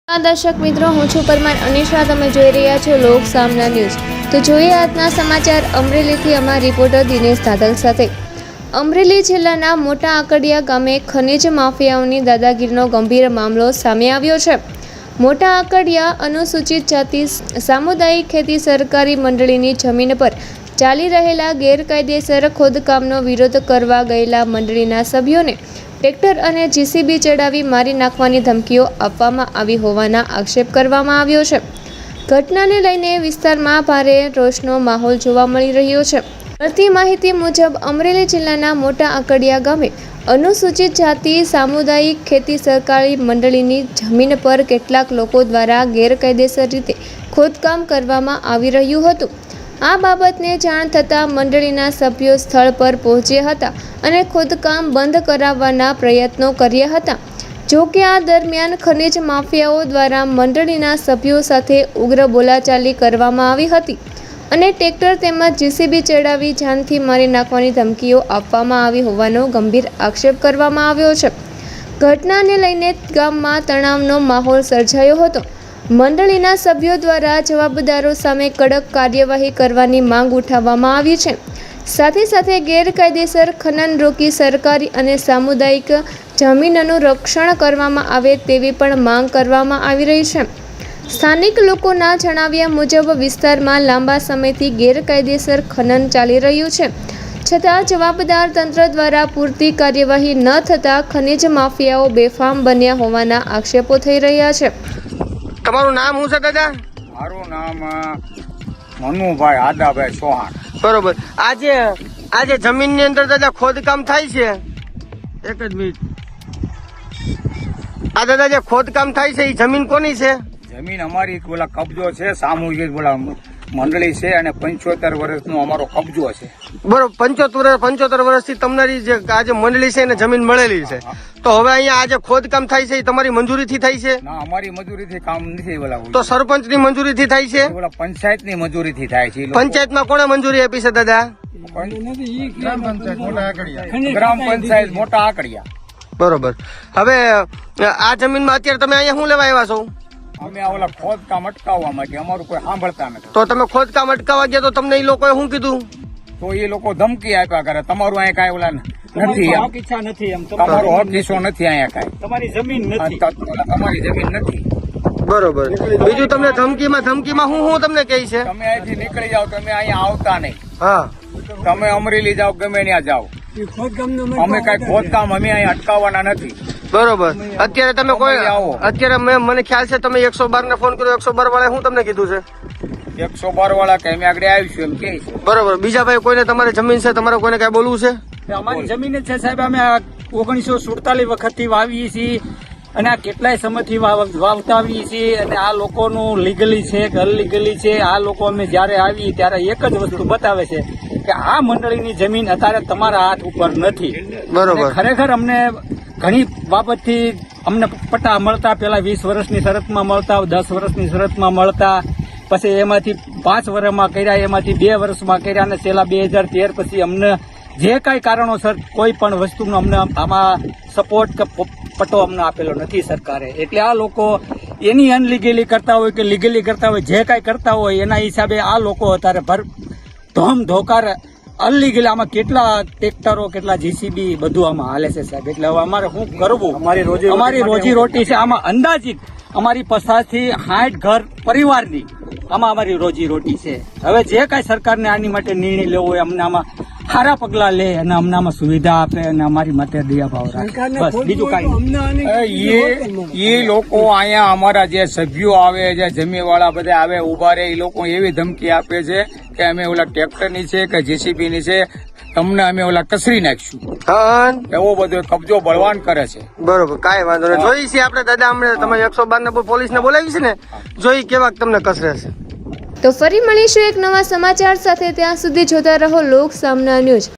દર્શક મિત્રો, હું છું પરમાર અનિશા. તમે જોઈ રહ્યા છો લોક સામના ન્યૂઝ. તો જોઈએ આજના સમાચાર અમરેલીથી અમારા રિપોર્ટર દિનેશ દાદલ સાથે. અમરેલી જિલ્લાના મોટા આકડિયા ગામે ખનિજ માફિયાઓની દાદાગીરીનો ગંભીર મામલો સામે આવ્યો છે. મોટા આકડિયા અનુસૂચિત જાતિ સામુદાયિક ખેતી સહકારી મંડળીની જમીન પર ચાલી રહેલા ગેરકાયદેસર ખોદકામનો વિરોધ કરવા ગયેલા મંડળીના સભ્યોને ટ્રેક્ટર અને જીસીબી ચડાવી મારી નાખવાની ધમકીઓ આપવામાં આવી હોવાના આક્ષેપ કરવામાં આવ્યો છે. ઘટનાને લઈને વિસ્તારમાં ભારે રોષનો માહોલ જોવા મળી રહ્યો છે. મળતી માહિતી મુજબ અમરેલી જિલ્લાના મોટા આકડિયા ગામે અનુસૂચિત જાતિ સામુદાયિક ખેતી સહકારી મંડળીની જમીન પર કેટલાક લોકો દ્વારા ગેરકાયદેસર રીતે ખોદકામ કરવામાં આવી રહ્યું હતું. આ બાબતને જાણ થતાં મંડળીના સભ્યો સ્થળ પર પહોંચ્યા હતા અને ખોદકામ બંધ કરાવવાના પ્રયત્નો કર્યા હતા. જો કે આ દરમિયાન ખનિજ માફિયાઓ દ્વારા મંડળીના સભ્યો સાથે ઉગ્ર બોલાચાલી કરવામાં આવી હતી અને ટ્રેક્ટર તેમજ જીસીબી ચડાવી જાનથી મારી નાખવાની ધમકીઓ આપવામાં આવી હોવાનો ગંભીર આક્ષેપ કરવામાં આવ્યો છે. ઘટનાને લઈને ગામમાં તણાવનો માહોલ સર્જાયો હતો. મંડળીના સભ્યો દ્વારા જવાબદારો સામે કડક કાર્યવાહી કરવાની માંગ ઉઠાવવામાં આવી છે. સાથે સાથે ગેરકાયદેસર ખનન રોકી સરકારી અને સામુદાયિક જમીનનું રક્ષણ કરવામાં આવે તેવી પણ માંગ કરવામાં આવી રહી છે. સ્થાનિક લોકોના જણાવ્યા મુજબ વિસ્તારમાં લાંબા સમયથી ગેરકાયદેસર ખનન ચાલી રહ્યું છે, છતાં જવાબદાર તંત્ર દ્વારા પૂરતી કાર્યવાહી ન થતાં ખનિજ માફિયાઓ બેફામ બન્યા હોવાના આક્ષેપો થઈ રહ્યા છે. તમારું નામ શું છે દાદા? મારું નામ મનુભાઈ આદાભાઈ ચૌહાણ. બરોબર. આજે જમીનની અંદર દાદા ખોદકામ થાય છે. એક જ મિનિટ. આ દાદા જે ખોદકામ થાય છે એ જમીન કોની છે? જમીન અમારી બોલા કબજો છે, સામૂહિક બોલા મંડળી છે અને 75 વર્ષનો અમારો કબજો છે. બરોબર. 75 વર્ષથી તમારી જે આ જે મંડળી છે એને જમીન મળેલી છે. તો હવે અહીંયા આજે ખોદકામ થાય છે એ તમારી મંજૂરીથી થાય છે? ના, અમારી મજૂરીથી કામ નથી બોલા. તો સરપંચની મંજૂરીથી થાય છે? બોલા પંચાયતની મજૂરીથી થાય છે. પંચાયતમાં કોણે મંજૂરી આપી છે દાદા? ગ્રામ પંચાયત મોટા આકડિયા. બરોબર. હવે આ જમીનમાં અત્યારે તમે અહીંયા શું લેવા આવ્યા છો? અમે આ ઓલા ખોદકામ અટકાવવા માટે, અમારું કોઈ સાંભળતા નથી. તો તમે ખોદકામ અટકાવવા ગયા તો તમને એ લોકોએ શું કીધું? તો એ લોકો ધમકી આપ્યા કરે, તમારું અહીંયા કાંઈ ઓલા નથી, ઈચ્છા નથી, એમ તમારો હક હિસ્સો નથી અહીંયા કાંઈ, તમારી જમીન નથી, તમારી જમીન નથી. બરોબર. બીજું તમને ધમકીમાં શું તમને કહે છે? તમે અહીંથી નીકળી જાઓ, તમે અહીંયા આવતા નહીં. હા, તમે અમરેલી જાઓ, ગમે ત્યાં જાઓ, અમે કઈ ખોદકામ અમે અહીંયા અટકાવવાના નથી. બરોબર. અત્યારે તમે કોઈ આવો. અત્યારે મને ખ્યાલ છે તમે 112 ને ફોન કર્યો. 112 વાળા શું તમને કીધું છે? 112 વાળા કે અમે આગળ આવીશું એમ કે છે. બરોબર. બીજા ભાઈ કોઈને તમારી જમીન છે, તમારે કોઈને કઈ બોલવું છે? અમારી જમીન જ છે સાહેબ. અમે 1947 વખતથી વાવીએ છીએ અને આ કેટલાય સમયથી વાવતા આવીએ છીએ અને આ લોકોનું લીગલી છે કે અનલીગલી છે, આ લોકો અમે જયારે આવીએ ત્યારે એક જ વસ્તુ બતાવે છે કે આ મંડળીની જમીન અત્યારે તમારા હાથ ઉપર નથી. બરોબર. ખરેખર અમને ઘણી બાબતથી અમને પટ્ટા મળતા, પેલા 20 વર્ષની શરતમાં મળતા, 10 વર્ષની શરતમાં મળતા, પછી એમાંથી 5 વર્ષમાં કર્યા, એમાંથી 2 વર્ષમાં કર્યા અને છેલ્લા 2013 પછી અમને જે કાંઈ કારણોસર કોઈ પણ વસ્તુનો અમને આમાં સપોર્ટ કે પટ્ટો અમને આપેલો નથી સરકારે. એટલે આ લોકો એની અનલીગલી કરતા હોય કે લીગલી કરતા હોય, જે કાંઈ કરતા હોય એના હિસાબે આ લોકો અત્યારે ધોમ ધોકાર અનલીગલી આમાં કેટલા ટ્રેક્ટરો, કેટલા જીસીબી બધું આમાં હાલે છે સાહેબ. એટલે હવે અમારે શું કરવું? અમારી રોજી રોટી છે આમાં અંદાજિત અમારી 50 થી 60 ઘર પરિવારની આમાં અમારી રોજી રોટી છે. હવે જે કાંઈ સરકારને આની માટે નિર્ણય લેવો હોય અમને આમાં સારા પગલા લે અને અમને આમાં સુવિધા આપે અને અમારી માટે દયા ભાવ રાખે, બસ બીજું કાંઈ. એ લોકો અહીંયા અમારા જે સભ્યો આવે, જે જમીવાળા બધા આવે ઉભા રહે, એ લોકો એવી ધમકી આપે છે કે અમે ઓલા ટ્રેક્ટરની છે કે જેસીબી ની છે, તમને અમે ઓલા કસરી નાખીશું. એવો બધો કબજો બળવાન કરે છે. બરોબર. કાંઈ વાંધો નહીં. જોઈ છે આપણે દાદા, હમણાં તમે 112 ને પોલીસને બોલાવી છે ને, જોઈ કેવા તમને કસરે છે. તો ફરી મળીશું એક નવા સમાચાર સાથે. ત્યાં સુધી જોતા રહો લોક સામના ન્યૂઝ.